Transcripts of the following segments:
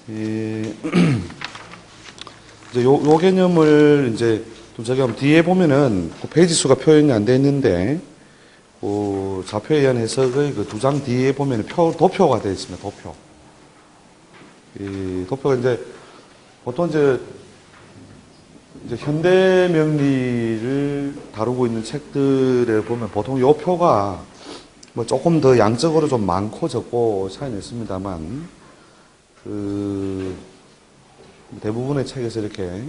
이제 요 개념을 이제 또 저기 한번 뒤에 보면은 그 페이지 수가 표현이 안 돼 있는데, 그 좌표에 의한 해석의 그 두 장 뒤에 보면은 도표가 되어 있습니다. 도표. 이 도표가 이제 보통 이제 현대 명리를 다루고 있는 책들에 보면 보통 요 표가 뭐 조금 더 양적으로 좀 많고 적고 차이는 있습니다만, 그 대부분의 책에서 이렇게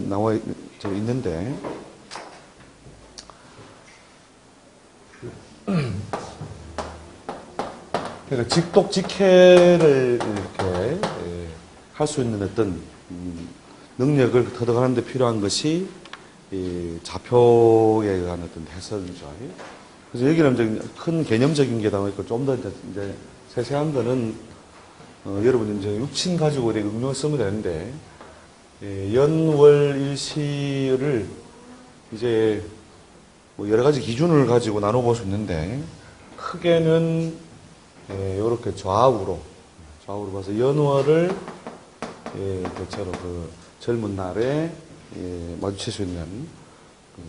나와 있는데, 그러니까 직독직해를 이렇게 할 수 있는 어떤 능력을 터득하는 데 필요한 것이 좌표에 의한 어떤 해석이죠. 그래서 여기는 이제 큰 개념적인 게 나와 있고, 좀 더 이제 세세한 거는 여러분 이제 육친 가지고 이렇게 응용을 쓰면 되는데, 연월일시를 이제 뭐 여러 가지 기준을 가지고 나눠볼 수 있는데, 크게는 이렇게 좌우로 봐서 연월을 대체로 그 젊은 날에 마주칠 수 있는 그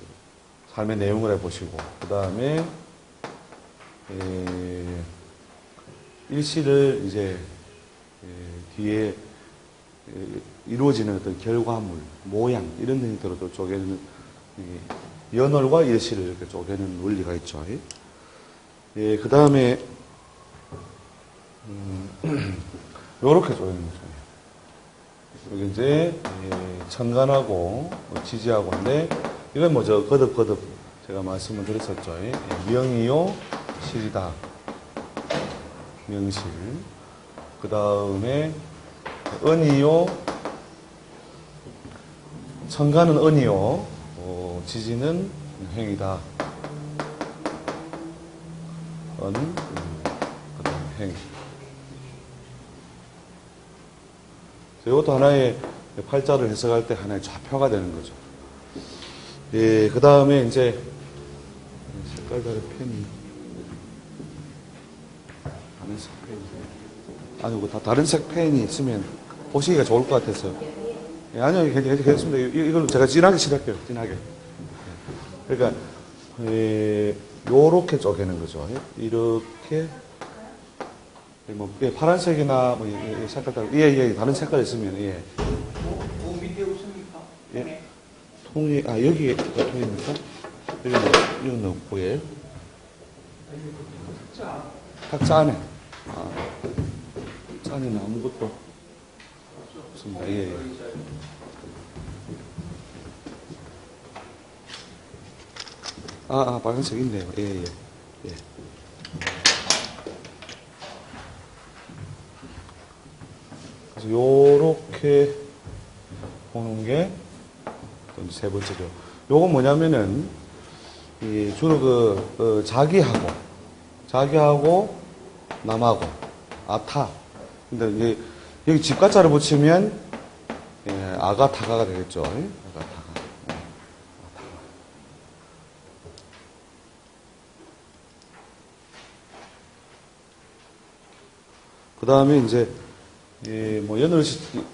삶의 내용을 해보시고, 그 다음에 일시를 이제 뒤에 이루어지는 어떤 결과물, 모양 이런 형태로 또 쪼개는 연월과 일시를 이렇게 쪼개는 원리가 있죠. 그 다음에 요렇게 쪼개는 거죠. 여기 이제 천간하고 지지하고인데, 이건 뭐 저 거듭 제가 말씀을 드렸었죠. 명이요 실이다. 명실. 그 다음에 은이요, 천간은 은이요, 지지는 행이다. 은, 그 다음에 행. 이것도 하나의 팔자를 해석할 때 하나의 좌표가 되는 거죠. 그 다음에 이제 색깔 다른 펜이, 다른 색 펜이, 아니고 다 다른 색 펜이 있으면 보시기가 좋을 것 같아서요. 아니요, 괜찮습니다. 이걸로 제가 진하게 칠할게요. 진하게. 그러니까 요렇게 쪼개는 거죠. 이렇게. 뭐, 파란색이나, 뭐, 색깔 따로, 다른 색깔 있으면, 뭐 밑에 없습니까? 통이, 여기가 통입니까? 여기는 없고, 탁자 안에. 탁자 안에는 아무것도 없습니다. 빨간색 있네요. 그래서 요렇게 보는 게 세 번째죠. 요건 뭐냐면은, 주로 자기하고 남하고 아타. 근데 여기 집가자를 붙이면 아가타가가 되겠죠. 아가타가. 그 다음에 이제 뭐 연월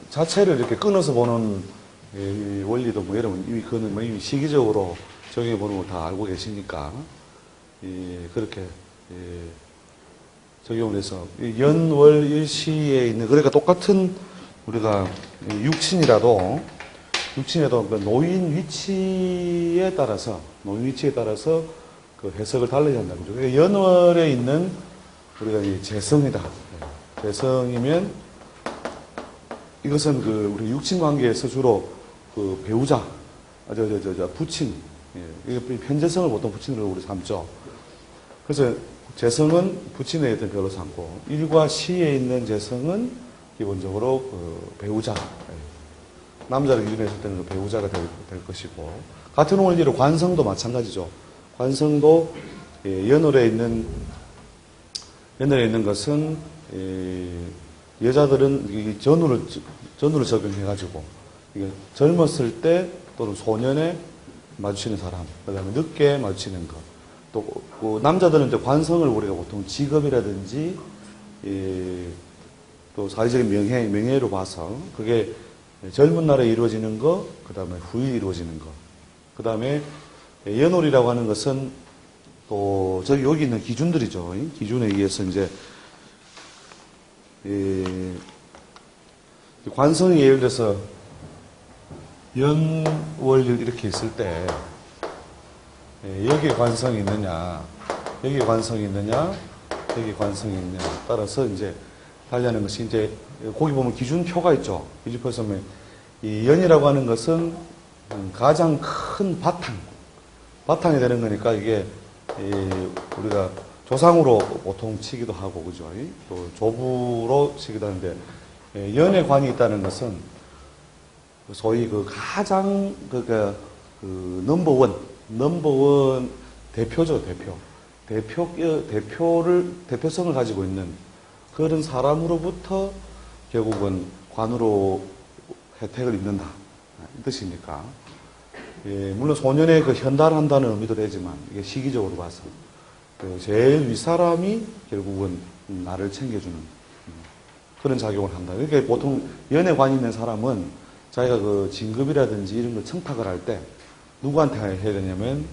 자체를 이렇게 끊어서 보는 원리도 뭐 여러분 그거는 뭐 이미 시기적으로 적용해 보는 걸 다 알고 계시니까 그렇게 적용을 해서 연월 일시에 있는, 그러니까 똑같은 우리가 육친이라도 그 노인 위치에 따라서 그 해석을 달라야 한다는 거죠. 그러니까 연월에 있는 우리가 재성이다. 재성이면 이것은 그 우리 육친 관계에서 주로 그 배우자, 부친, 이게 편재성을 보통 부친으로 우리 삼죠. 그래서 재성은 부친의 어떤 별로 삼고, 일과 시에 있는 재성은 기본적으로 그 배우자, 남자를 기준으로 했을 때는 그 배우자가 될 것이고, 같은 원리로 관성도 마찬가지죠. 관성도 연월에 있는 것은 여자들은 전후를 적용해가지고, 젊었을 때 또는 소년에 마주치는 사람, 그 다음에 늦게 마주치는 것. 또, 남자들은 이제 관성을 우리가 보통 직업이라든지, 또 사회적인 명예로 봐서 그게 젊은 날에 이루어지는 거, 그 다음에 후에 이루어지는 거, 그 다음에 연월이라고 하는 것은 또 저기 여기 있는 기준들이죠. 이 기준에 의해서 이제 관성이 예를 들어서 연월일 이렇게 있을 때 여기에 관성이 있느냐, 여기에 관성이 있느냐, 여기에 관성이 있느냐 따라서 이제 달리하는 것이 이제 거기 보면 기준표가 있죠. 기준표에서 보면 이 연이라고 하는 것은 가장 큰 바탕이 되는 거니까 이게 우리가 조상으로 보통 치기도 하고 그죠. 또 조부로 치기도 하는데 연의 관이 있다는 것은 소위 그 가장 그 넘버원 대표죠. 대표성을 가지고 있는 그런 사람으로부터 결국은 관으로 혜택을 입는다. 이 뜻이니까. 물론 소년에 그 현달한다는 의미도 되지만 이게 시기적으로 봐서 제일 윗사람이 결국은 나를 챙겨주는 그런 작용을 한다. 그러니까 보통 연애관이 있는 사람은 자기가 그 진급이라든지 이런 걸 청탁을 할 때 누구한테 해야 되냐면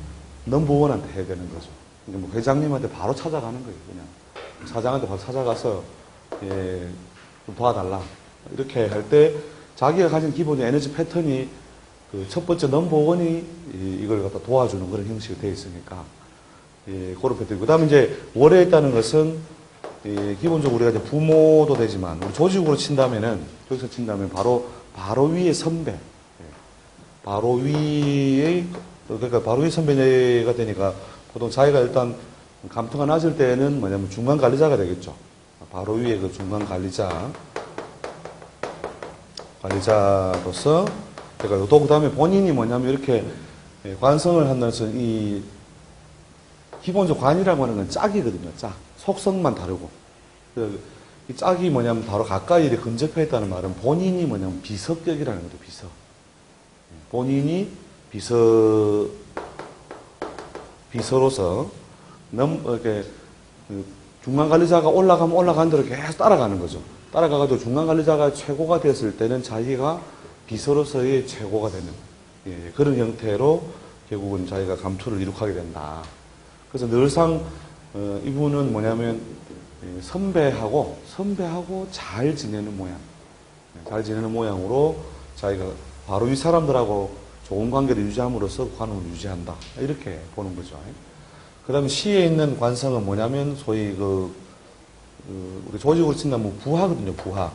넘버원한테 해야 되는 거죠. 그러니까 뭐 회장님한테 바로 찾아가는 거예요. 그냥 사장한테 바로 찾아가서 좀 도와달라. 이렇게 할 때 자기가 가진 기본의 에너지 패턴이 그 첫 번째 넘버원이 이걸 갖다 도와주는 그런 형식이 되어 있으니까 그런 패턴. 그 다음에 이제 월에 있다는 것은 기본적으로 우리가 이제 부모도 되지만 우리 조직으로 친다면은 여기서 친다면 바로 위에 선배, 바로 위에 그러니까 바로 위 선배가 되니까 보통 자기가 일단 감투가 낮을 때는 뭐냐면 중간 관리자가 되겠죠. 바로 위에 그 중간 관리자로서 그러니까 또 그다음에 본인이 뭐냐면 이렇게 관성을 한다는 것은 이 기본적으로 관이라고 하는 건 짝이거든요. 짝. 속성만 다르고. 이 짝이 뭐냐면 바로 가까이 이렇게 근접해 있다는 말은 본인이 뭐냐면 비서격이라는 거죠. 비서. 본인이 비서로서 이렇게 중간 관리자가 올라가면 올라간 대로 계속 따라가는 거죠. 따라가가지고 중간 관리자가 최고가 됐을 때는 자기가 비서로서의 최고가 되는 그런 형태로 결국은 자기가 감투를 이룩하게 된다. 그래서 늘상 이분은 뭐냐면 선배하고 잘 지내는 모양, 잘 지내는 모양으로 자기가 바로 이 사람들하고 좋은 관계를 유지함으로써 관을 유지한다. 이렇게 보는 거죠. 그 다음에 시에 있는 관성은 뭐냐면 소위 우리 조직으로 친다면 부하거든요. 부하.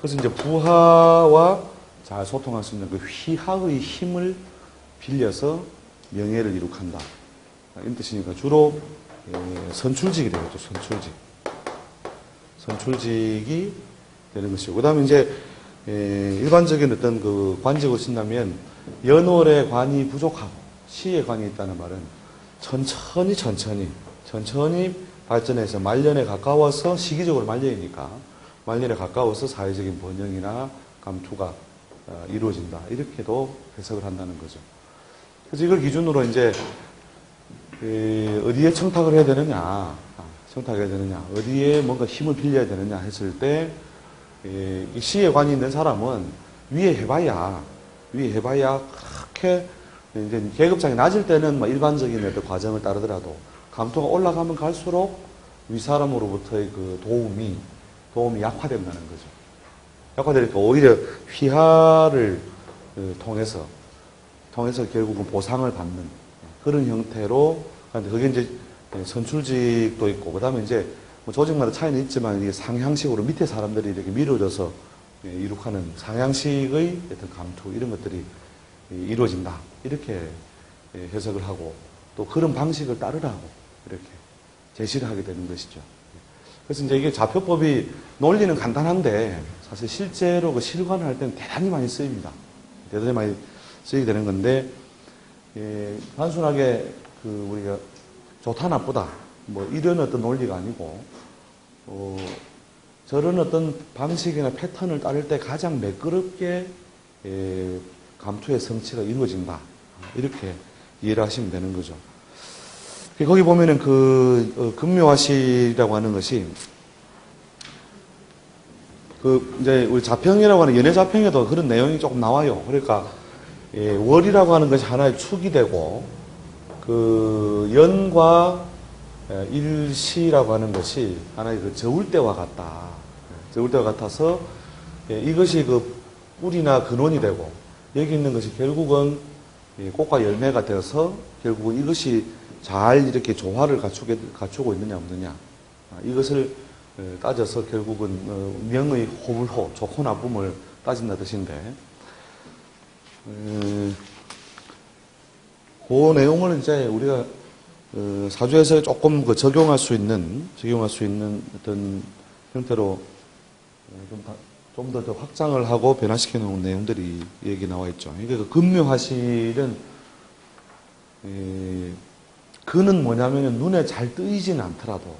그래서 이제 부하와 잘 소통할 수 있는 그 휘하의 힘을 빌려서 명예를 이룩한다. 이런 뜻이니까 주로 선출직이 되겠죠. 선출직이 되는 것이고. 그 다음에 이제 일반적인 어떤 그 관직을 친다면 연월의 관이 부족하고 시의 관이 있다는 말은 천천히 발전해서 말년에 가까워서 시기적으로 말년이니까 말년에 가까워서 사회적인 번영이나 감투가 이루어진다. 이렇게도 해석을 한다는 거죠. 그래서 이걸 기준으로 이제 어디에 청탁을 해야 되느냐, 어디에 뭔가 힘을 빌려야 되느냐 했을 때 이 시에 관이 있는 사람은 위에 해봐야 그렇게 이제 계급장이 낮을 때는 뭐 일반적인 어떤 과정을 따르더라도 감투가 올라가면 갈수록 윗사람으로부터의 그 도움이 약화된다는 거죠. 약화되니까 오히려 휘하를 통해서 결국은 보상을 받는 그런 형태로, 그게 이제 선출직도 있고, 그 다음에 이제 뭐 조직마다 차이는 있지만 이게 상향식으로 밑에 사람들이 이렇게 밀어져서 이룩하는 상향식의 어떤 감투 이런 것들이 이루어진다. 이렇게 해석을 하고 또 그런 방식을 따르라고 이렇게 제시를 하게 되는 것이죠. 그래서 이제 이게 좌표법이 논리는 간단한데 사실 실제로 그 실관을 할 때는 대단히 많이 쓰입니다. 대단히 많이 쓰이게 되는 건데 단순하게 우리가 좋다 나쁘다 뭐 이런 어떤 논리가 아니고 저런 어떤 방식이나 패턴을 따를 때 가장 매끄럽게 감투의 성취가 이루어진다. 이렇게 이해를 하시면 되는 거죠. 거기 보면은 금묘화실이라고 하는 것이 이제 우리 자평이라고 하는 연애 자평에도 그런 내용이 조금 나와요. 그러니까, 월이라고 하는 것이 하나의 축이 되고, 연과 일시라고 하는 것이 하나의 저울대와 같다. 저울대와 같아서, 이것이 뿌리나 근원이 되고, 여기 있는 것이 결국은 꽃과 열매가 되어서, 결국은 이것이 잘 이렇게 조화를 갖추고 있느냐, 없느냐. 이것을 따져서 결국은 명의 호불호, 좋고 나쁨을 따진다 뜻인데, 그 내용을 이제 우리가 사주에서 조금 적용할 수 있는 어떤 형태로 좀 더 확장을 하고 변화시켜 놓은 내용들이 여기 나와 있죠. 이게 금묘화실은 그는 뭐냐면은 눈에 잘 뜨이지는 않더라도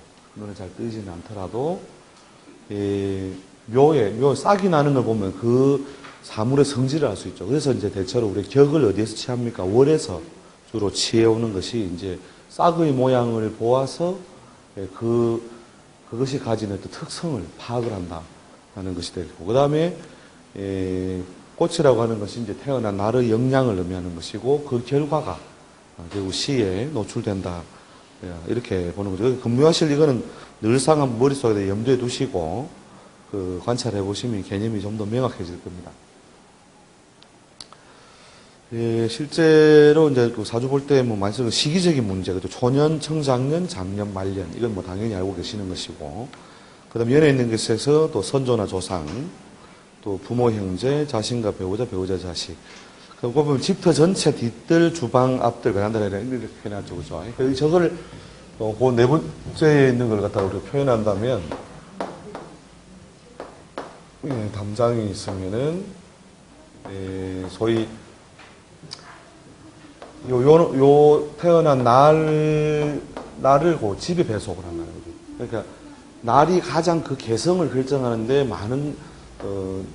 묘 싹이 나는 걸 보면 그 사물의 성질을 알 수 있죠. 그래서 이제 대체로 우리 격을 어디에서 취합니까? 월에서 주로 취해오는 것이 이제 싹의 모양을 보아서 그것이 가진 어떤 특성을 파악을 한다는 것이 되고, 그 다음에 꽃이라고 하는 것이 이제 태어난 날의 영양을 의미하는 것이고, 그 결과가 결국 시에 노출된다. 이렇게 보는 거죠. 금묘화실 이거는 늘상 한번 머릿속에 염두에 두시고 관찰해 보시면 개념이 좀 더 명확해질 겁니다. 실제로 이제 사주 볼 때 많이 쓰는 시기적인 문제, 그죠? 초년, 청장년, 장년, 말년, 이건 당연히 알고 계시는 것이고, 그 다음에 연에 있는 것에서 또 선조나 조상, 또 부모, 형제, 자신과 배우자, 자식. 그거 보면 집터 전체 뒤뜰, 주방, 앞뜰, 베란다, 이렇게 해놨죠, 그죠? 저걸, 그 네 번째에 있는 걸 갖다가 우리가 표현한다면, 담장이 있으면은, 소위, 태어난 날을 집에 배속을 하는 거예요. 그러니까, 날이 가장 그 개성을 결정하는데 많은,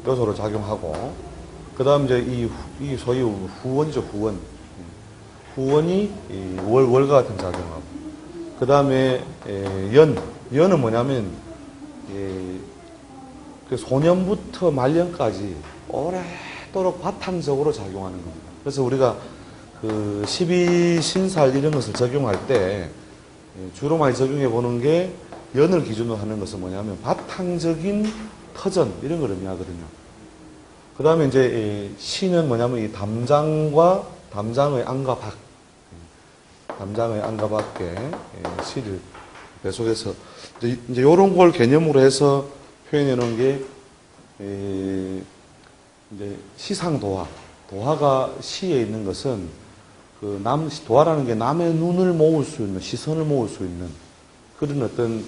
요소로 작용하고, 그 다음 이제 이 소위 후원이죠, 후원. 후원이 월과 같은 작용하고. 그 다음에, 연은 뭐냐면, 소년부터 말년까지 오래도록 바탕적으로 작용하는 겁니다. 그래서 우리가 12신살 이런 것을 적용할 때, 주로 많이 적용해 보는 게, 연을 기준으로 하는 것은 뭐냐면, 바탕적인 터전, 이런 걸 의미하거든요. 그 다음에 이제, 시는 뭐냐면, 이 담장의 안과 밖에, 시를 배속해서, 이제 요런 걸 개념으로 해서 표현해 놓은 게, 이제 시상도화. 도화가 시에 있는 것은, 도화라는 게 남의 눈을 모을 수 있는, 시선을 모을 수 있는 그런 어떤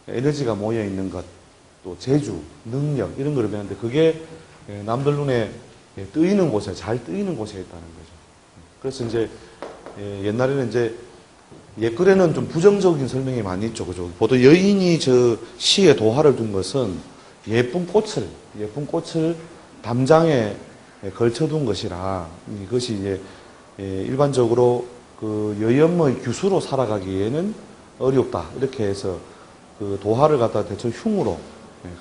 에너지가 모여 있는 것, 또 재주, 능력, 이런 걸 의미하는데, 그게 남들 눈에 뜨이는 곳에, 잘 뜨이는 곳에 있다는 거죠. 그래서 이제, 옛날에는 이제, 옛글에는 좀 부정적인 설명이 많이 있죠. 그죠? 보통 여인이 시에 도화를 둔 것은 예쁜 꽃을 담장에 걸쳐둔 것이라, 이것이 이제, 일반적으로 여인의 규수로 살아가기에는 어렵다. 이렇게 해서 도화를 갖다 대체 흉으로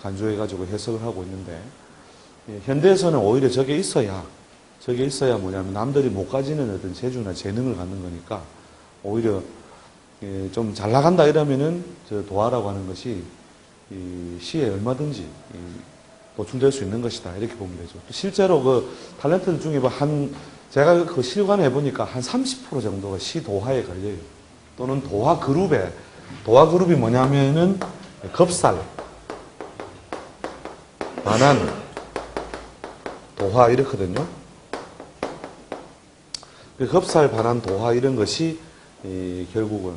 간주해가지고 해석을 하고 있는데, 현대에서는 오히려 저게 있어야 뭐냐면 남들이 못 가지는 어떤 재주나 재능을 갖는 거니까, 오히려 좀 잘 나간다 이러면은 저 도화라고 하는 것이 이 시에 얼마든지 노출될 수 있는 것이다. 이렇게 보면 되죠. 실제로 탤런트들 중에 제가 실관을 해보니까 한 30% 정도가 시 도화에 걸려요. 또는 도화 그룹이 뭐냐면은 겁살, 반한, 도화 이렇거든요. 겁살, 반한, 도화 이런 것이 결국은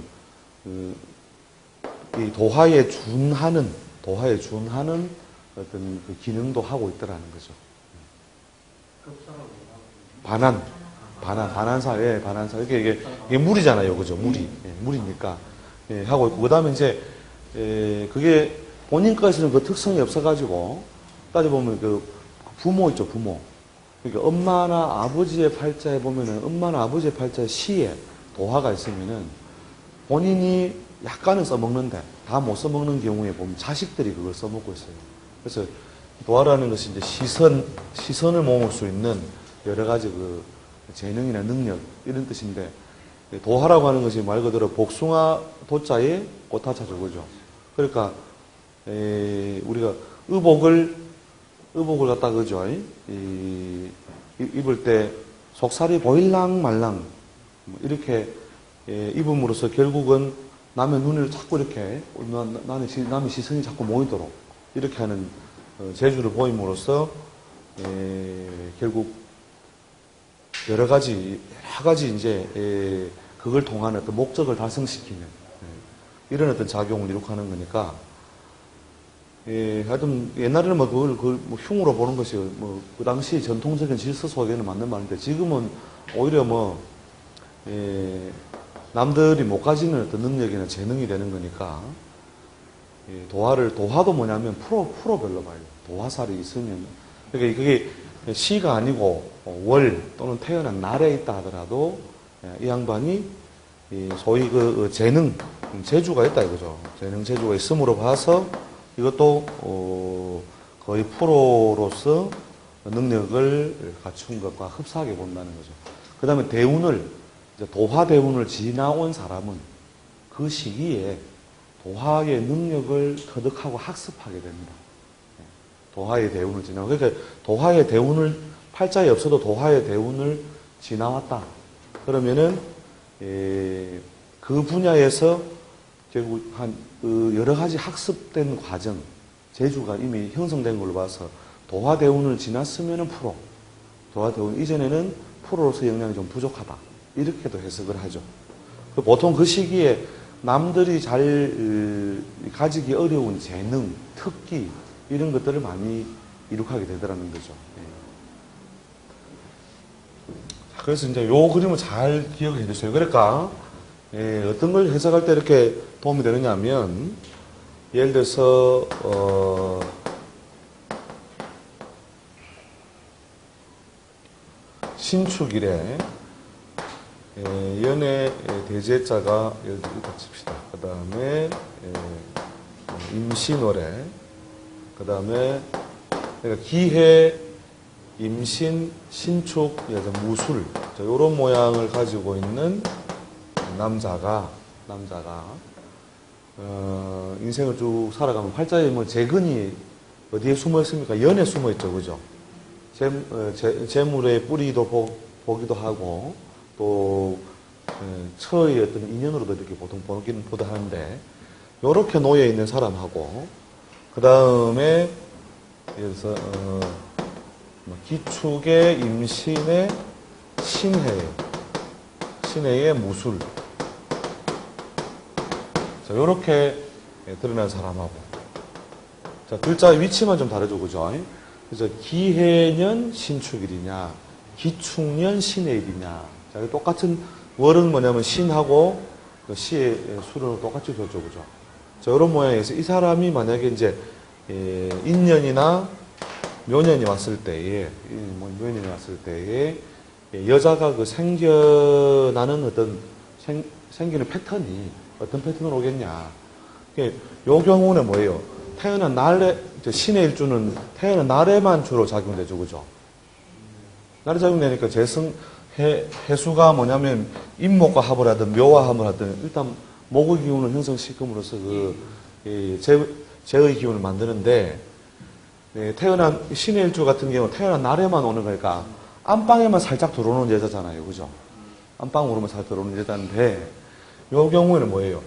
이 도화에 준하는 어떤 기능도 하고 있더라는 거죠. 반한사. 이게 물이잖아요. 그죠? 물이니까. 하고 있고. 그 다음에 이제, 그게 본인 것에는 그 특성이 없어가지고, 따져보면 부모 있죠, 부모. 그러니까 엄마나 아버지의 팔자에 보면은, 엄마나 아버지의 팔자에 시에 도화가 있으면은, 본인이 약간은 써먹는데, 다 못 써먹는 경우에 보면 자식들이 그걸 써먹고 있어요. 그래서 도화라는 것이 이제 시선을 모을 수 있는 여러 가지 그 재능이나 능력, 이런 뜻인데, 도화라고 하는 것이 말 그대로 복숭아 도자에 꽃화자죠, 그죠? 그러니까, 우리가 의복을 갖다, 그죠? 입을 때 속살이 보일랑 말랑, 이렇게 입음으로써 결국은 남의 눈을 자꾸 이렇게, 남의 시선이 자꾸 모이도록, 이렇게 하는 재주를 보임으로써, 결국 여러 가지 이제, 그걸 통한 어떤 목적을 달성시키는, 이런 어떤 작용을 이룩하는 거니까, 하여튼, 옛날에는 뭐 그걸 뭐 흉으로 보는 것이 그 당시 전통적인 질서 속에는 맞는 말인데, 지금은 오히려 남들이 못 가지는 어떤 능력이나 재능이 되는 거니까, 도화도 뭐냐면 프로별로 봐요. 도화살이 있으면. 그러니까 그게 시가 아니고 월 또는 태어난 날에 있다 하더라도 이 양반이 소위 그 재주가 있다 이거죠. 재주가 있음으로 봐서 이것도 거의 프로로서 능력을 갖춘 것과 흡사하게 본다는 거죠. 그 다음에 도화 대운을 지나온 사람은 그 시기에 도화의 능력을 터득하고 학습하게 됩니다. 도화의 대운을 지나고. 그러니까 도화의 대운을, 팔자에 없어도 도화의 대운을 지나왔다. 그러면은, 그 분야에서 결국 여러 가지 학습된 과정, 재주가 이미 형성된 걸로 봐서 도화 대운을 지났으면은 프로. 도화 대운 이전에는 프로로서 역량이 좀 부족하다. 이렇게도 해석을 하죠. 보통 그 시기에 남들이 잘 가지기 어려운 재능, 특기, 이런 것들을 많이 이룩하게 되더라는 거죠. 그래서 이제 요 그림을 잘 기억해 주세요. 그러니까, 어떤 걸 해석할 때 이렇게 도움이 되느냐 하면, 예를 들어서, 신축일에, 연애 대제자가 여기 칩시다. 그 다음에 임신월에, 그 다음에 그러니까 기해, 임신, 신축, 무술, 이런 모양을 가지고 있는 남자가 인생을 쭉 살아가면 활자에 뭐 재근이 어디에 숨어 있습니까? 연에 숨어 있죠, 그죠? 재물의 뿌리도 보기도 하고. 또 처의 어떤 인연으로도 이렇게 보통 보기도 하는데, 요렇게 놓여 있는 사람하고, 그 다음에 그래서 기축의 임신의 신해의 무술, 자 요렇게 드러난 사람하고, 자 글자 위치만 좀 다르죠, 그죠? 그래서 기해년 신축일이냐, 기축년 신해일이냐. 자, 똑같은 월은 뭐냐면 신하고 그 시의 수를 똑같이 줬죠, 그죠? 자, 이런 모양에서 이 사람이 만약에 이제 인년이나 묘년이 왔을 때에, 여자가 그 생겨나는 어떤 생기는 패턴이 어떤 패턴으로 오겠냐? 요 경우는 뭐예요? 태어난 날에, 신의 일주는 태어난 날에만 주로 작용되죠, 그죠? 날에 작용되니까 해수가 뭐냐면 임목과 합을 하든 묘와 합을 하든 일단 목의 기운을 형성시킴으로써 재의 기운을 만드는데, 태어난 신의 일주 같은 경우 태어난 날에만 오는 거니까 안방에만 살짝 들어오는 여자잖아요, 그죠? 안방으로만 살짝 들어오는 여자인데, 요 경우에는 뭐예요?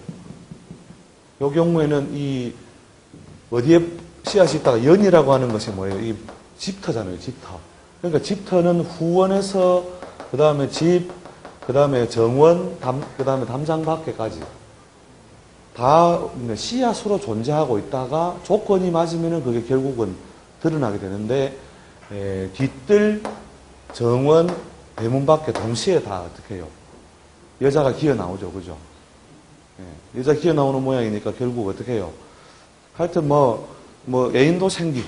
요 경우에는 어디에 씨앗이 있다가 연이라고 하는 것이 뭐예요? 이 집터잖아요, 집터. 그러니까 집터는 후원에서 그 다음에 그 다음에 정원, 그 다음에 담장 밖에까지 다 씨앗으로 존재하고 있다가 조건이 맞으면은 그게 결국은 드러나게 되는데, 뒤뜰, 정원, 대문 밖에 동시에 다 어떻게 해요? 여자가 기어 나오죠, 그죠? 여자 기어 나오는 모양이니까 결국 어떻게 해요? 하여튼 애인도 생기고.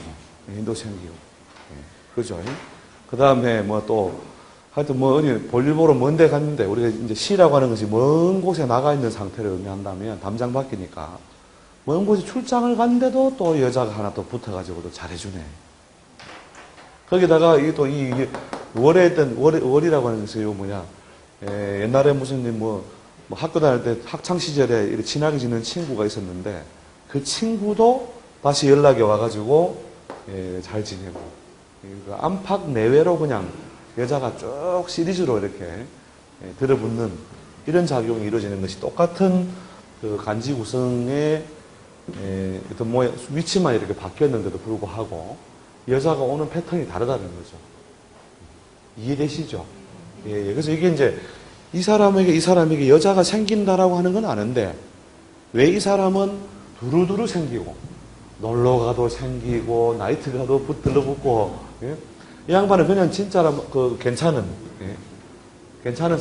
그죠? 그 다음에 하여튼 어디 볼일 보러 먼 데 갔는데, 우리가 이제 시라고 하는 것이 먼 곳에 나가 있는 상태를 의미한다면, 담장 밖이니까, 먼 곳에 출장을 갔는데도 또 여자가 하나 또 붙어가지고 또 잘해주네. 거기다가 이게 월에 했던 월이라고 하는 것이 요 뭐냐 옛날에 무슨 뭐 학교 다닐 때 학창 시절에 이렇게 친하게 지낸 친구가 있었는데 그 친구도 다시 연락이 와가지고 잘 지내고 안팎 내외로 그냥 여자가 쭉 시리즈로 이렇게 들어붙는 이런 작용이 이루어지는 것이 똑같은 그 간지 구성의 어떤 모양 위치만 이렇게 바뀌었는데도 불구하고 여자가 오는 패턴이 다르다는 거죠. 이해되시죠? 예, 그래서 이게 이제 이 사람에게 여자가 생긴다라고 하는 건 아는데 왜 이 사람은 두루두루 생기고 놀러 가도 생기고 나이트 가도 들러붙고 예? 이 양반은 그냥 진짜로 괜찮은 괜찮은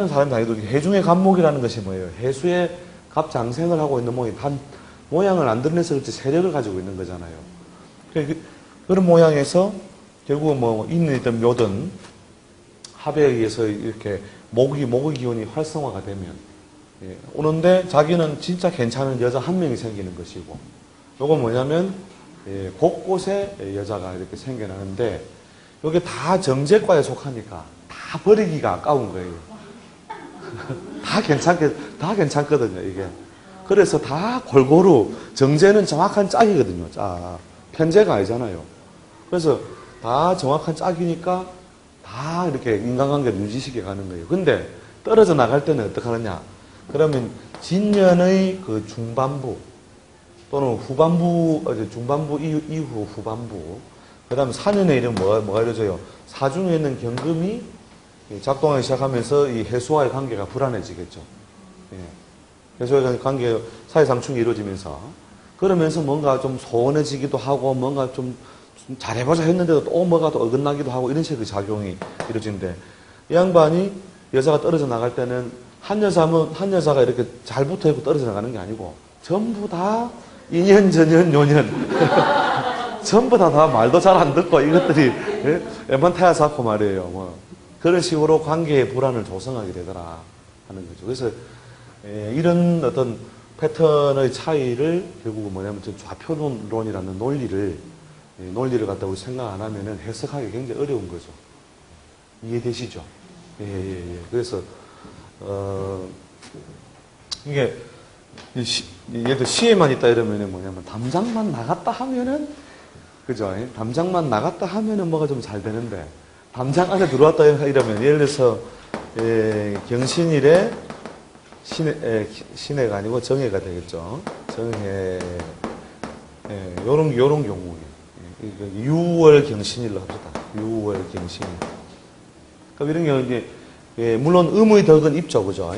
사람이 아니도 해중의 갑목이라는 것이 뭐예요? 해수의 갑장생을 하고 있는 모양이 단 모양을 안 드러내서 그렇지 세력을 가지고 있는 거잖아요. 그런 모양에서 결국은 뭐 인이든 묘든 합에 의해서 이렇게 목의 기운이 활성화가 되면 오는데 자기는 진짜 괜찮은 여자 한 명이 생기는 것이고 요건 뭐냐면 곳곳에 여자가 이렇게 생겨나는데 요게 다 정제과에 속하니까 다 버리기가 아까운 거예요. 다 괜찮거든요, 이게. 그래서 다 골고루 정제는 정확한 짝이거든요, 짝. 편제가 아니잖아요. 그래서 다 정확한 짝이니까 다 이렇게 인간관계를 유지시켜 가는 거예요. 근데 떨어져 나갈 때는 어떻게 하느냐? 그러면 진년의 그 중반부 또는 후반부, 중반부 이후 후반부, 그 다음 사년에 이런 뭐가 이루어져요? 사중에 있는 경금이 작동하기 시작하면서 이 해수와의 관계가 불안해지겠죠. 해수와의 관계, 사회상충이 이루어지면서 그러면서 뭔가 좀 소원해지기도 하고 뭔가 좀 잘해보자 했는데도 또 뭐가 또 어긋나기도 하고 이런 식의 작용이 이루어지는데 이 양반이 여자가 떨어져 나갈 때는 한 여자가 이렇게 잘 붙어있고 떨어져 나가는 게 아니고 전부 다 인연, 전연, 요년 전부 다 말도 잘 안 듣고 이것들이 애만 타야 쌓고 말이에요. 뭐 그런 식으로 관계의 불안을 조성하게 되더라 하는 거죠. 그래서 이런 어떤 패턴의 차이를 결국은 뭐냐면 좌표론이라는 논리를 갖다 우리 생각 안 하면은 해석하기 굉장히 어려운 거죠. 이해되시죠? 예. 그래서 이게 예를 들어 시에만 있다 이러면은 뭐냐면 담장만 나갔다 하면은 그죠? 담장만 나갔다 하면은 뭐가 좀 잘 되는데 담장 안에 들어왔다 이러면 예를 들어서 경신일에 신해가 아니고 정해가 되겠죠. 정해 요런 경우에 6월 경신일로 합시다. 6월 경신일. 그럼 이런 경우 이제 물론 음의 덕은 있죠, 그죠?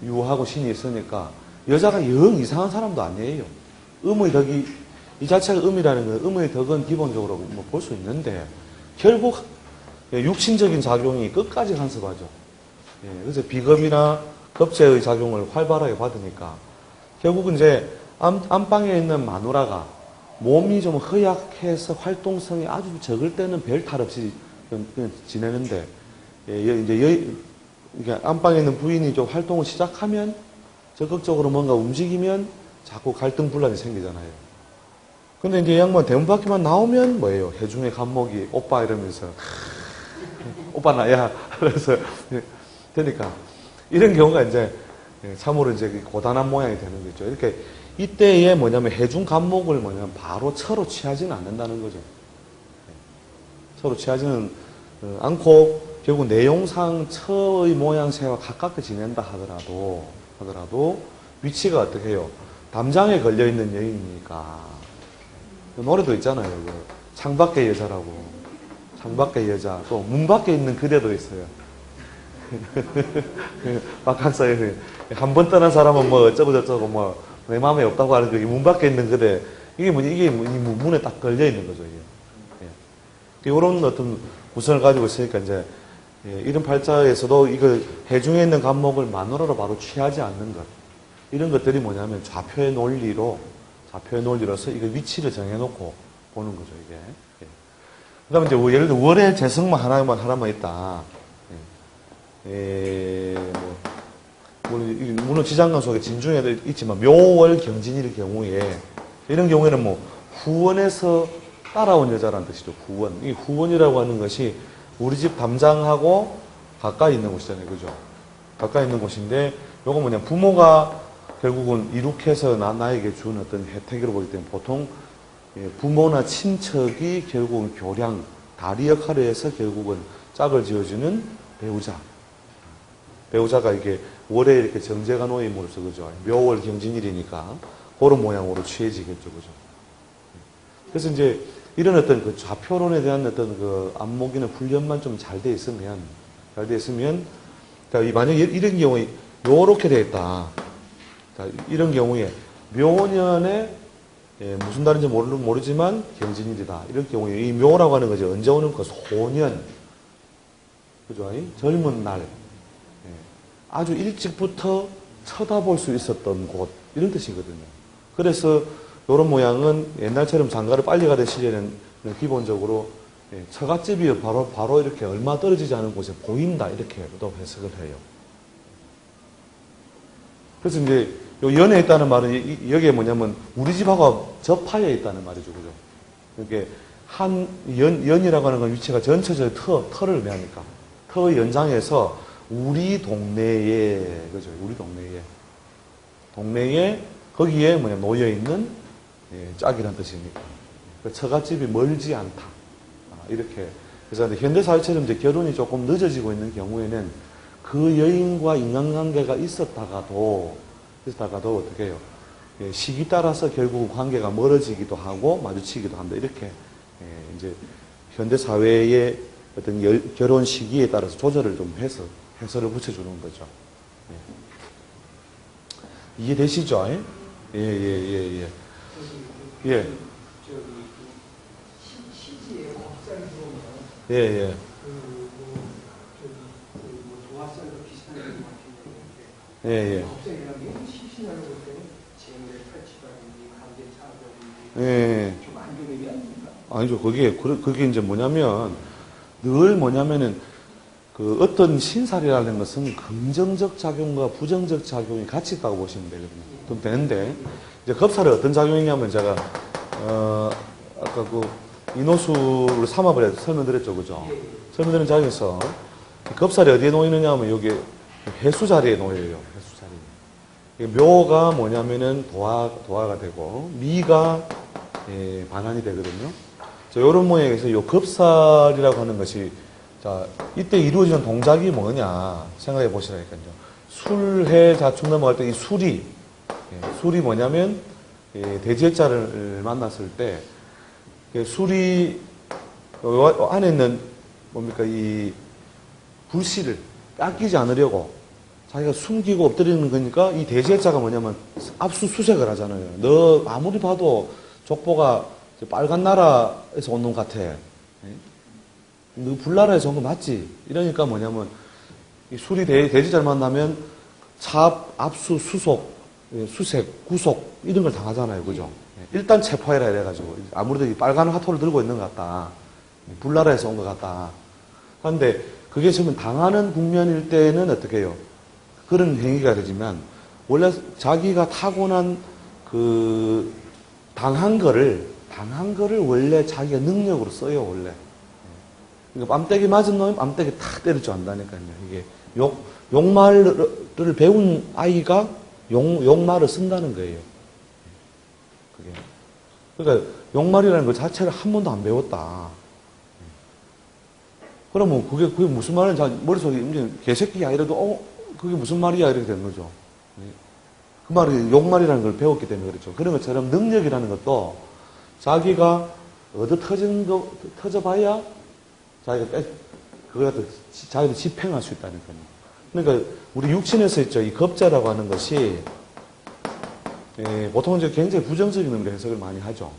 유하고 신이 있으니까 여자가 영 이상한 사람도 아니에요. 음의 덕이 이 자체가 음이라는 건 음의 덕은 기본적으로 뭐 볼 수 있는데 결국 육신적인 작용이 끝까지 간섭하죠. 그래서 비겁이나 겁재의 작용을 활발하게 받으니까 결국은 이제 안방에 있는 마누라가 몸이 좀 허약해서 활동성이 아주 적을 때는 별 탈 없이 그냥 지내는데 이제 안방에 있는 부인이 좀 활동을 시작하면 적극적으로 뭔가 움직이면 자꾸 갈등 분란이 생기잖아요. 근데 이제 이 양반 대문 밖에만 나오면 뭐예요? 해중의 간목이 오빠 이러면서 오빠 나야 그래서 되니까 이런 경우가 이제 참으로 이제 고단한 모양이 되는 거죠. 이렇게 이때에 뭐냐면 해중 간목을 뭐냐면 바로 처로 취하지는 않는다는 거죠. 처로 취하지는 않고 결국 내용상 처의 모양새와 가깝게 지낸다 하더라도 위치가 어떻게 해요? 담장에 걸려있는 여인이니까 노래도 있잖아요. 창밖의 여자라고. 창밖의 여자. 또 문 밖에 있는 그대도 있어요. 박학사에 한 번 떠난 사람은 뭐 어쩌고저쩌고 뭐 내 마음에 없다고 하는 게 문 밖에 있는 그대. 이게 문에 딱 걸려 있는 거죠. 이게. 이런 어떤 구성을 가지고 있으니까 이제 이런 팔자에서도 이거 해중에 있는 간목을 마누라로 바로 취하지 않는 것. 이런 것들이 뭐냐면 좌표의 논리로서 이거 위치를 정해놓고 보는 거죠, 이게. 그 다음에 이제 예를 들어 월의 재성만 하나만 있다. 물론 지장간 속에 진중에도 있지만 묘월 경진일 경우에 이런 경우에는 뭐 후원에서 따라온 여자라는 뜻이죠. 후원. 이 후원이라고 하는 것이 우리 집 담장하고 가까이 있는 곳이잖아요. 그죠? 가까이 있는 곳인데, 요거 뭐냐, 부모가 결국은 이룩해서 나에게 준 어떤 혜택으로 보기 때문에 보통 부모나 친척이 결국은 교량, 다리 역할을 해서 결국은 짝을 지어주는 배우자. 배우자가 이게 월에 이렇게 정제가 놓임으로써, 그죠? 묘월 경진일이니까 그런 모양으로 취해지겠죠. 그죠? 그래서 이제 이런 어떤 그 좌표론에 대한 어떤 그 안목이나 훈련만 좀 잘 돼 있으면, 자, 만약에 이런 경우에 요렇게 되어 있다. 자, 이런 경우에 묘년에 무슨 달인지 모르지만 경진일이다. 이런 경우에 이 묘라고 하는 것이 언제 오는 거? 소년. 그죠? 젊은 날. 아주 일찍부터 쳐다볼 수 있었던 곳. 이런 뜻이거든요. 그래서 이런 모양은 옛날처럼 장가를 빨리 가던 시절에는 기본적으로 처갓집이 바로 이렇게 얼마 떨어지지 않은 곳에 보인다. 이렇게도 해석을 해요. 그래서 이제 요 연에 있다는 말은 여기에 뭐냐면 우리 집하고 접하여 있다는 말이죠. 그죠? 이렇게 연이라고 하는 건 위치가 전체적으로 터를 의미하니까. 터 연장에서 우리 동네에, 그죠? 우리 동네에 거기에 놓여있는 짝이라는 뜻입니다. 처갓집이 멀지 않다. 이렇게. 그래서 현대사회처럼 이제 결혼이 조금 늦어지고 있는 경우에는 그 여인과 인간관계가 있었다가도 어떻게 해요? 시기 따라서 결국 관계가 멀어지기도 하고 마주치기도 한다. 이렇게 이제 현대사회의 어떤 결혼 시기에 따라서 조절을 좀 해서 해설을 붙여주는 거죠. 이해되시죠? 예. 시지에 곱살 들어오면 예. 조화살도 비슷한 것 같은데 예. 곱살이라면 시신하는 것 때는 재물의 탈취라든지 관계 차별이든지 예. 좀 안 좋은 의미 아닙니까? 아니죠. 그게 이제 늘 뭐냐면은, 그 어떤 신살이라는 것은 긍정적 작용과 부정적 작용이 같이 있다고 보시면 되거든요. 좀 되는데, 이제 겁살이 어떤 작용이냐면 제가, 아까 그 인호수를 삼아버려 설명드렸죠. 그죠? 설명드린 자리에서, 겁살이 어디에 놓이느냐 하면 여기 해수 자리에 놓여요. 해수 자리에. 묘가 뭐냐면은 도화가 되고, 미가 반환이 되거든요. 이런 모양에서 이 겁살이라고 하는 것이, 자, 이때 이루어지는 동작이 뭐냐 생각해 보시라니까요. 술, 해, 자축 넘어갈 때 이 술이 뭐냐면 대지해자를 만났을 때 술이 안에 있는 뭡니까 이 불씨를 뺏기지 않으려고 자기가 숨기고 엎드리는 거니까 이 대지해자가 뭐냐면 압수수색을 하잖아요. 너 아무리 봐도 족보가 빨간 나라에서 온 놈 같아. 너 불나라에서 온 거 맞지? 이러니까 뭐냐면 이 술이 대지자를 만나면 압수, 수색, 구속 이런 걸 당하잖아요. 그죠? 일단 체포해라 이래가지고 아무래도 이 빨간 화토를 들고 있는 것 같다. 불나라에서 온 것 같다. 그런데 그게 지금 당하는 국면일 때는 어떻게 해요? 그런 행위가 되지만 원래 자기가 타고난 그 당한 거를 원래 자기가 능력으로 써요. 원래. 그러니까 뺨때기 맞은 놈이 뺨때기 탁 때릴 줄 안다니까요. 이게 욕말을 배운 아이가 욕말을 쓴다는 거예요. 그게. 그러니까 욕말이라는 것 자체를 한 번도 안 배웠다. 그러면 그게 무슨 말인지 머릿속에 개새끼야 이래도 그게 무슨 말이야 이렇게 되는 거죠. 그 말이 욕말이라는 걸 배웠기 때문에 그렇죠. 그런 것처럼 능력이라는 것도 자기가 터져봐야 자기가 집행할 수 있다니까요. 그러니까 우리 육신에서 있죠. 이 겁자라고 하는 것이 보통 이제 굉장히 부정적인 의미로 해석을 많이 하죠.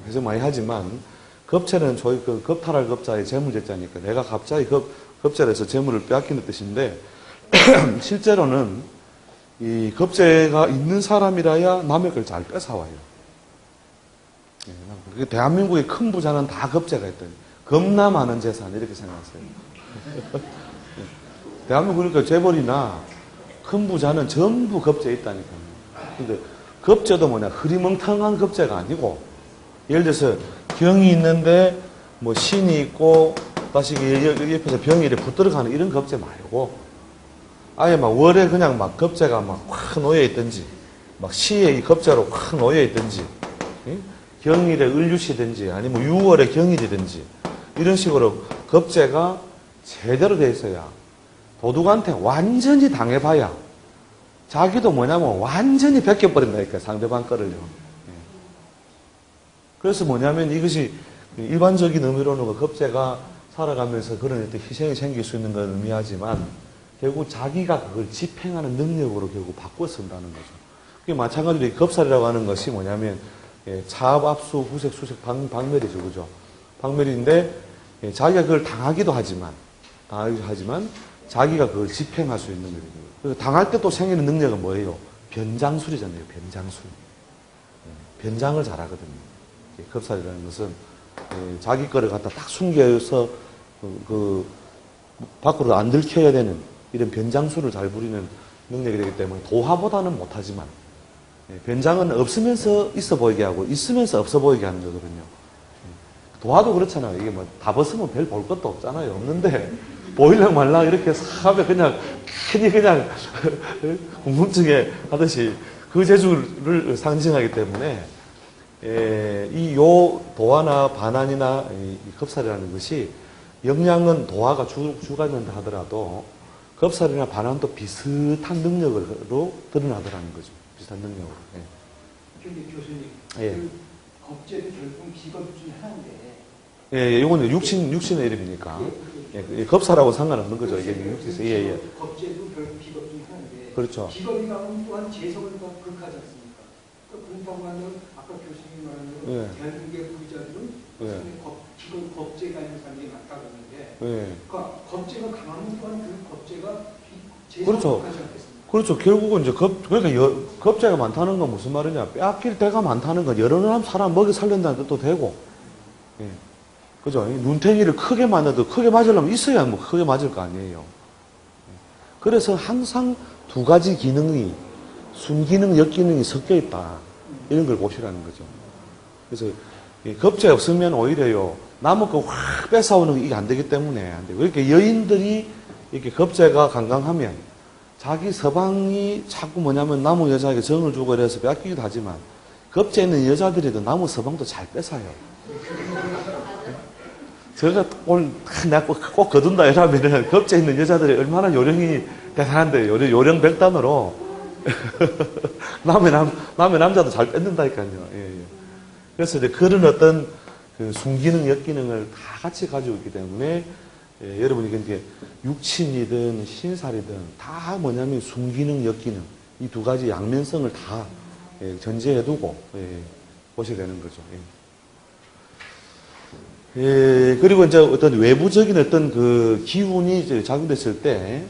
해석 많이 하지만 겁체는 저희 그 겁탈할 겁자의 재물제자니까 내가 갑자기 겁자를 해서 재물을 빼앗기는 뜻인데 실제로는 이 겁재가 있는 사람이라야 남의 걸 잘 뺏어와요. 대한민국의 큰 부자는 다 겁재가 있더니 겁나 많은 재산 이렇게 생각하세요. 대한민국 그러니까 재벌이나 큰 부자는 전부 겁재 있다니까요. 근데 겁재도 흐리멍텅한 겁재가 아니고 예를 들어서 경이 있는데 뭐 신이 있고 다시 옆에서 병이 이렇게 붙들어가는 이런 겁제 말고 아예 막 월에 그냥 막 겁제가 막 확 놓여 있든지 막 시에 이 겁제로 확 놓여 있든지 경일에 을유시든지 아니면 6월에 경일이든지 이런 식으로 겁제가 제대로 돼 있어야 도둑한테 완전히 당해봐야 자기도 뭐냐면 완전히 벗겨버린다니까 상대방 거를요. 그래서 뭐냐면 이것이 일반적인 의미로는 그 겁제가 살아가면서 그런 어떤 희생이 생길 수 있는 걸 의미하지만 결국 자기가 그걸 집행하는 능력으로 결국 바꿔 쓴다는 거죠. 그게 마찬가지로 이 겁살이라고 하는 것이 뭐냐면 차압, 압수, 후색, 수색, 박멸이죠. 그죠? 박멸인데 자기가 그걸 당하기도 하지만 자기가 그걸 집행할 수 있는 거예요. 그래서 당할 때 또 생기는 능력은 뭐예요? 변장술이잖아요. 변장술. 변장을 잘하거든요. 겁살이라는 것은 자기 거를 갖다 딱 숨겨서 그 밖으로 안 들켜야 되는 이런 변장술을 잘 부리는 능력이 되기 때문에 도화보다는 못하지만 변장은 없으면서 있어 보이게 하고 있으면서 없어 보이게 하는 거거든요. 도화도 그렇잖아요. 이게 뭐 다 벗으면 별 볼 것도 없잖아요. 없는데 보일랑 말랑 이렇게 사하면 그냥 괜히 그냥 궁금증에 하듯이 그 재주를 상징하기 때문에 이 도화나 반환이나 이 겁살이라는 것이 역량은 도화가 주가 된다 하더라도 겁살이나 반환도 비슷한 능력으로 드러나더라는 거죠. 비슷한 능력으로. 근데 교수님, 예. 그 겁제도 결국 비겁 중에 하나인데. 예, 이거는 육신의 이름이니까. 예, 겁사라고 상관없는 거죠. 이게 육신에서. 예, 예. 겁제도 결국 비겁 중에 하나인데. 그렇죠. 비겁이 가면 또한 재성을 더 극하지 않습니까? 그러니까 하면 아까 교수님이 말한 대로 대한민국의 부자들은 비겁 겁제가 있는 사람이 많다고 했는데. 그러니까 겁제가 강하면 또한 그 겁제가 재성을 그렇죠. 극하지 않겠습니까? 그렇죠. 결국은 이제 그러니까 겁제가 많다는 건 무슨 말이냐. 빼앗길 때가 많다는 건 여러 사람 먹여 살린다는 뜻도 되고. 예. 그죠? 눈탱이를 크게 맞아도 크게 맞으려면 있어야 뭐 크게 맞을 거 아니에요. 그래서 항상 두 가지 기능이 순기능, 역기능이 섞여 있다. 이런 걸 보시라는 거죠. 그래서 겁제 없으면 오히려요. 남의 거 확 뺏어오는 게 이게 안 되기 때문에 안 돼요. 그러니까 여인들이 이렇게 겁제가 강강하면 자기 서방이 자꾸 뭐냐면 남의 여자에게 정을 주고 이래서 뺏기기도 하지만 겁제 있는 여자들이도 남의 서방도 잘 뺏어요. 제가 오늘 내가 꼭 거둔다 이러면 겁제 있는 여자들이 얼마나 요령이 대단한데 요령 백단으로 남의 남자도 잘 뺏는다니까요. 예, 예. 그래서 이제 그런 어떤 그 순기능, 역기능을 다 같이 가지고 있기 때문에 여러분이 이게 육친이든 신살이든 다 뭐냐면 순기능, 역기능 이 두 가지 양면성을 다 전제해두고 보셔야 되는 거죠. 그리고 이제 어떤 외부적인 어떤 그 기운이 이제 작용됐을 때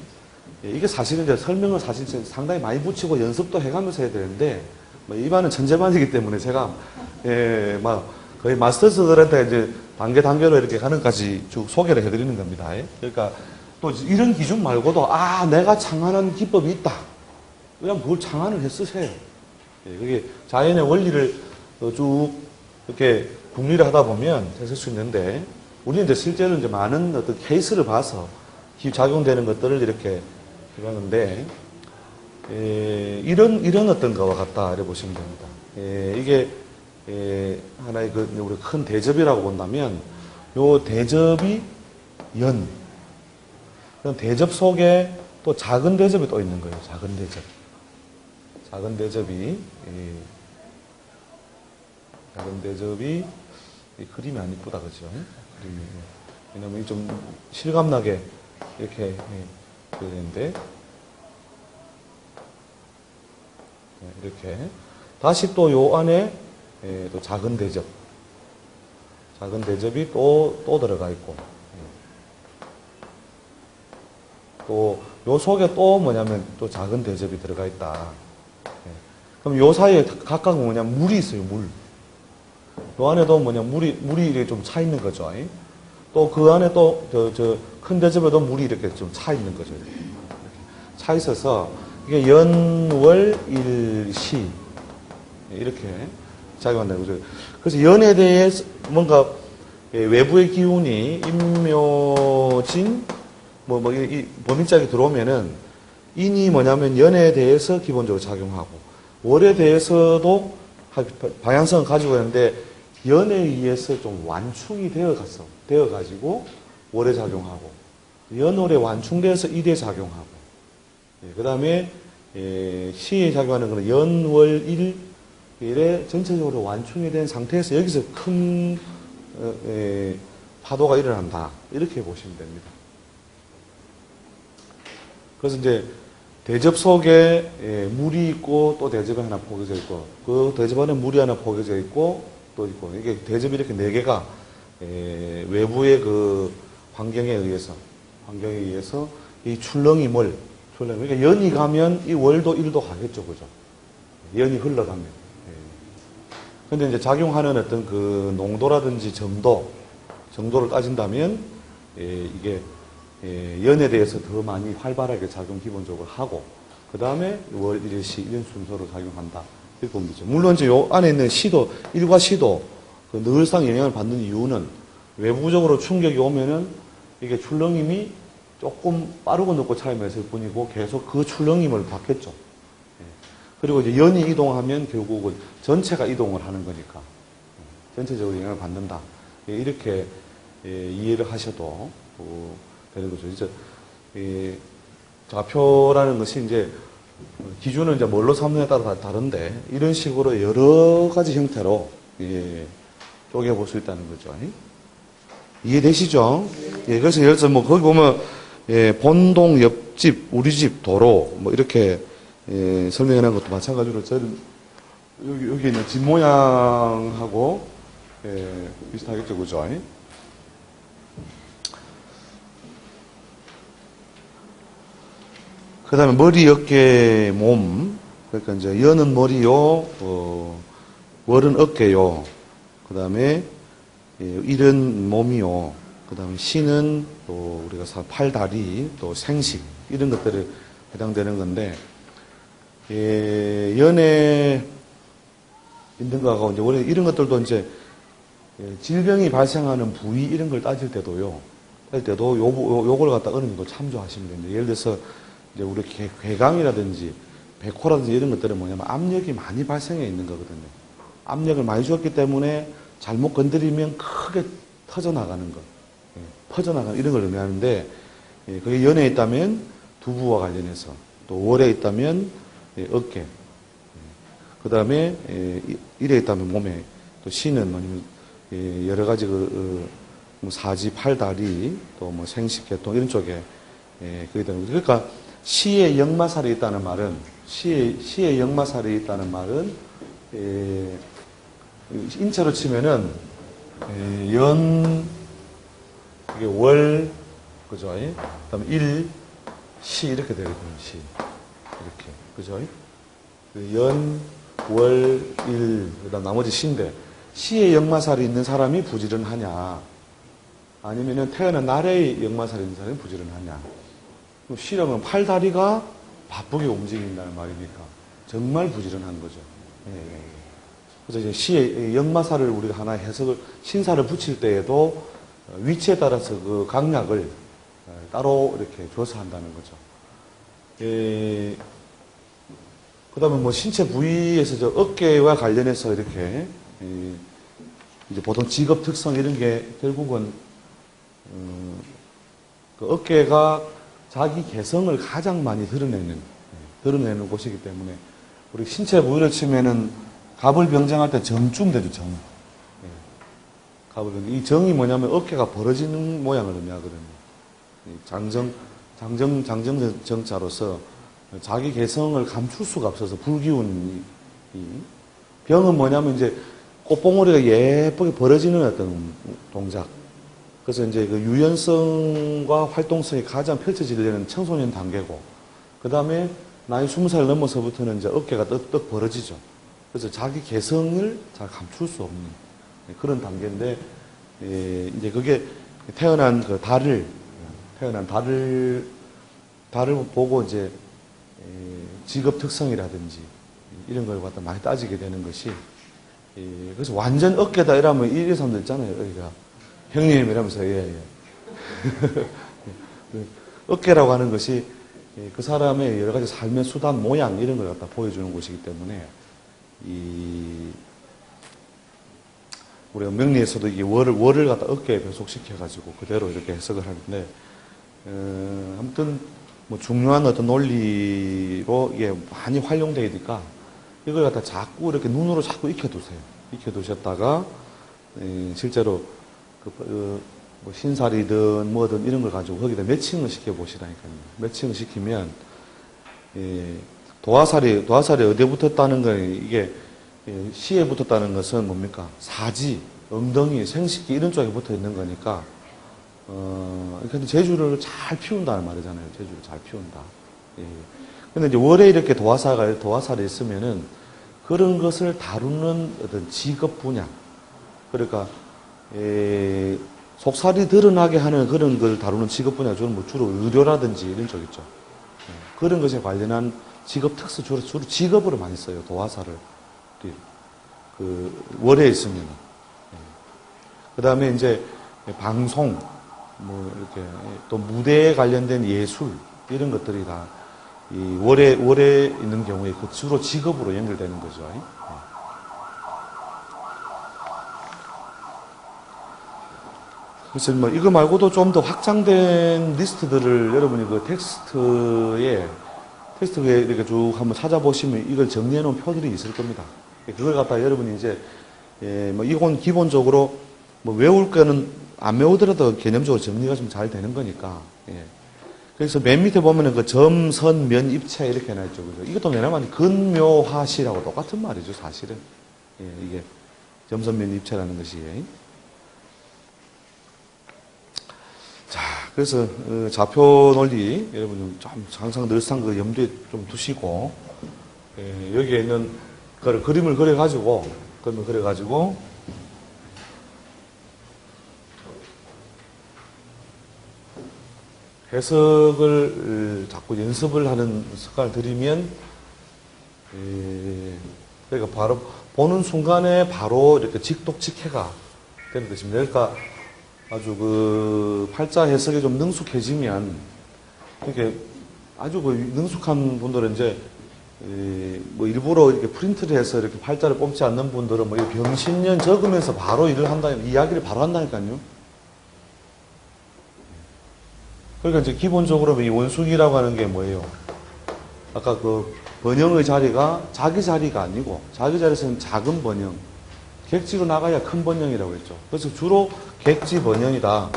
이게 사실은 이제 설명을 사실 상당히 많이 붙이고 연습도 해가면서 해야 되는데 뭐 이반은 천재반이기 때문에 제가 막 거의 마스터들한테 이제 단계로 이렇게 가는 까지 쭉 소개를 해드리는 겁니다. 그러니까 또 이런 기준 말고도 내가 창안한 기법이 있다. 그냥 그걸 창안을 해 쓰세요. 그게 자연의 원리를 쭉 이렇게 궁리를 하다 보면 했을 수 있는데 우리는 이제 실제로 이제 많은 어떤 케이스를 봐서 작용되는 것들을 이렇게 해봤는데 이런 어떤 거와 같다 이렇게 보시면 됩니다. 이게 하나의 우리 큰 대접이라고 본다면 요 대접이 연. 그럼 대접 속에 또 작은 대접이 또 있는 거예요. 작은 대접. 작은 대접이 이 그림이 안 이쁘다 그죠? 그림이. 왜냐면 좀 실감나게 이렇게 되는데 이렇게 다시 또 요 안에 또 작은 대접이 또 들어가 있고 또 요 속에 또 뭐냐면 또 작은 대접이 들어가 있다. 그럼 요 사이에 각각 뭐냐면 물이 있어요. 물. 요 안에도 물이 이렇게 좀 차 있는 거죠. 또 그 안에 또 큰 대접에도 물이 이렇게 좀 차 있는 거죠. 이렇게 차 있어서 이게 연월일시 이렇게 작용한다는 거죠. 그래서 연에 대해서 뭔가 외부의 기운이 인묘진, 이 범인짝이 들어오면은 인이 뭐냐면 연에 대해서 기본적으로 작용하고 월에 대해서도 방향성을 가지고 있는데 연에 의해서 좀 완충이 되어가지고 월에 작용하고 연월에 완충돼서 일에 작용하고 그 다음에 시에 작용하는 것은 연월 일에 전체적으로 완충이 된 상태에서 여기서 큰 파도가 일어난다 이렇게 보시면 됩니다. 그래서 이제 대접 속에 물이 있고 또 대접이 하나 포개져 있고 그 대접 안에 물이 하나 포개져 있고 또 있고 이게 대접이 이렇게 네 개가 외부의 그 환경에 의해서 이 출렁이 그러니까 연이 가면 이 월도 일도 가겠죠, 그죠? 연이 흘러가면. 근데 이제 작용하는 어떤 그 농도라든지 정도를 따진다면 이게 연에 대해서 더 많이 활발하게 작용 기본적으로 하고 그 다음에 월, 일, 시 이런 순서로 작용한다. 이렇게 보면 되죠. 물론 이제 요 안에 있는 일과 시도 그 늘상 영향을 받는 이유는 외부적으로 충격이 오면은 이게 출렁임이 조금 빠르고 늦고 차이가 있을 뿐이고 계속 그 출렁임을 받겠죠. 그리고 이제 연이 이동하면 결국은 전체가 이동을 하는 거니까 전체적으로 영향을 받는다. 이렇게 이해를 하셔도 되는 거죠. 이제 좌표라는 것이 이제 기준은 이제 뭘로 삼느냐에 따라 다른데 이런 식으로 여러 가지 형태로 쪼개볼 수 있다는 거죠. 이해되시죠? 그래서 예를 들어서 뭐 거기 보면 본동, 옆집, 우리 집, 도로 뭐 이렇게 설명해 놓은 것도 마찬가지로 저는 여기 있는 집 모양하고 비슷하겠죠, 그죠? 그 다음에 머리, 어깨, 몸. 그러니까 이제 연은 머리요, 월은 어깨요. 그 다음에 일은 몸이요. 그 다음에 시는 또 우리가 팔, 다리, 또 생식 이런 것들에 해당되는 건데 연에 있는 거하고 이제 원래 이런 것들도 이제 질병이 발생하는 부위 이런 걸 따질 때도 요걸 갖다 어느 정도 참조하시면 됩니다. 예를 들어서 이제 우리 괴강이라든지 백호라든지 이런 것들은 뭐냐면 압력이 많이 발생해 있는 거거든요. 압력을 많이 주었기 때문에 잘못 건드리면 크게 터져나가는 것, 퍼져나가는 이런 걸 의미하는데 그게 연에 있다면 두부와 관련해서 또 월에 있다면 어깨, 그 다음에 일에 있다면 몸에 또 시는 뭐냐면 여러 가지 뭐 사지, 팔, 다리 또 뭐 생식, 계통 이런 쪽에 그게 되는 거죠. 그러니까 시에 역마살이 있다는 말은 시에 역마살이 있다는 말은 인체로 치면은 연 이게 월 그죠? 그다음에 일, 시 이렇게 되거든요. 시 이렇게 그죠? 연, 월, 일 그다음 나머지 시인데 시에 역마살이 있는 사람이 부지런하냐 아니면은 태어난 날에 역마살이 있는 사람이 부지런하냐. 시력은 팔다리가 바쁘게 움직인다는 말이니까 정말 부지런한 거죠. 그래서 이제 시의 역마살을 우리가 하나 해석을 신사를 붙일 때에도 위치에 따라서 그 강약을 따로 이렇게 줘서 한다는 거죠. 그다음에 뭐 신체 부위에서 저 어깨와 관련해서 이렇게 이제 보통 직업 특성 이런 게 결국은 그 어깨가 자기 개성을 가장 많이 드러내는 곳이기 때문에 우리 신체 부위를 치면은 갑을 병정할 때 정쯤 되죠, 정. 갑을 병정. 이 정이 뭐냐면 어깨가 벌어지는 모양을 의미하거든요. 장정정자로서 자기 개성을 감출 수가 없어서 불기운 병은 뭐냐면 이제 꽃봉오리가 예쁘게 벌어지는 어떤 동작. 그래서 이제 그 유연성과 활동성이 가장 펼쳐지려는 청소년 단계고, 그 다음에 나이 20살 넘어서부터는 이제 어깨가 떡 벌어지죠. 그래서 자기 개성을 잘 감출 수 없는 그런 단계인데, 이제 그게 태어난 달을 보고 이제 직업 특성이라든지 이런 걸 갖다 많이 따지게 되는 것이 그래서 완전 어깨다 이러면 이런 사람들 있잖아요. 여기가 형님 이러면서 예. 어깨라고 하는 것이 그 사람의 여러 가지 삶의 수단, 모양 이런 걸 갖다 보여주는 곳이기 때문에 우리가 명리에서도 이게 월을 갖다 어깨에 배속시켜가지고 그대로 이렇게 해석을 하는데 아무튼 뭐 중요한 어떤 논리로 이게 많이 활용되니까 이걸 갖다 자꾸 이렇게 눈으로 자꾸 익혀두세요. 익혀두셨다가 실제로 뭐 신살이든 뭐든 이런 걸 가지고 거기다 매칭을 시켜보시라니까요. 매칭을 시키면 도화살이 어디에 붙었다는 건 이게 시에 붙었다는 것은 뭡니까? 사지, 엉덩이, 생식기 이런 쪽에 붙어 있는 거니까 근데 재주를 잘 피운다는 말이잖아요. 재주를 잘 피운다. 근데 이제 월에 이렇게 도화살이 있으면은 그런 것을 다루는 어떤 직업 분야. 그러니까, 속살이 드러나게 하는 그런 걸 다루는 직업 분야, 주로 의료라든지 이런 쪽 있죠. 그런 것에 관련한 직업 특수, 주로 직업으로 많이 써요. 도화살을. 월에 있으면. 그 다음에 이제 방송, 뭐 이렇게 또 무대에 관련된 예술, 이런 것들이 다 이 월에 있는 경우에 그 주로 직업으로 연결되는 거죠. 그래서 뭐 이거 말고도 좀 더 확장된 리스트들을 여러분이 그 텍스트에 이렇게 쭉 한번 찾아보시면 이걸 정리해 놓은 표들이 있을 겁니다. 그걸 갖다가 여러분이 이제 뭐 이건 기본적으로 뭐 외울 거는 안 외우더라도 개념적으로 정리가 좀 잘 되는 거니까. 그래서 맨 밑에 보면은 그 점, 선, 면, 입체 이렇게 해놨죠. 그죠? 이것도 내나만 근묘화시라고 똑같은 말이죠, 사실은. 이게 점, 선, 면, 입체라는 것이. 자, 그래서 좌표 논리 여러분 좀 항상 늘상 그 염두에 좀 두시고 여기에 있는 그림을 그려가지고 해석을 자꾸 연습을 하는 습관을 들이면 그러니까 바로 보는 순간에 바로 이렇게 직독직해가 되는 것입니다. 그러니까 아주 그 팔자 해석에 좀 능숙해지면 이렇게 아주 그 능숙한 분들은 이제 뭐 일부러 이렇게 프린트를 해서 이렇게 팔자를 뽑지 않는 분들은 뭐 병신년 적으면서 바로 일을 한다, 이야기를 바로 한다니까요. 그러니까 이제 기본적으로 이 원숭이라고 하는 게 뭐예요? 아까 그 번영의 자리가 자기 자리가 아니고 자기 자리에서는 작은 번영, 객지로 나가야 큰 번영이라고 했죠. 그래서 주로 객지 번영이다.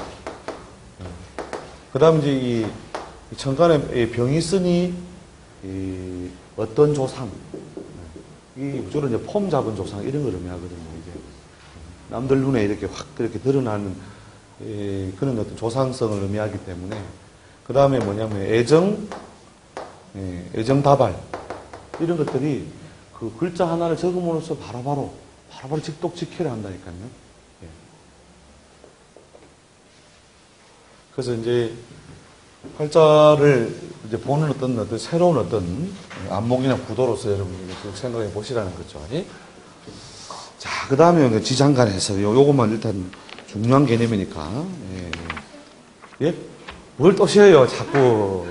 그 다음 이제 이 천간에 병이 있으니 어떤 조상, 주로 이제 폼 잡은 조상 이런 걸 의미하거든요. 이게 남들 눈에 이렇게 확 이렇게 드러나는 그런 어떤 조상성을 의미하기 때문에 그 다음에 뭐냐면 애정다발 이런 것들이 그 글자 하나를 적음으로써 바로바로 직독직해를 한다니까요. 그래서 이제 팔자를 이제 보는 어떤 새로운 어떤 안목이나 구도로서 여러분이 생각해 보시라는 거죠. 자, 그 다음에 지장간에서 요것만 일단 중요한 개념이니까. 뭘 또 쉬어요, 자꾸.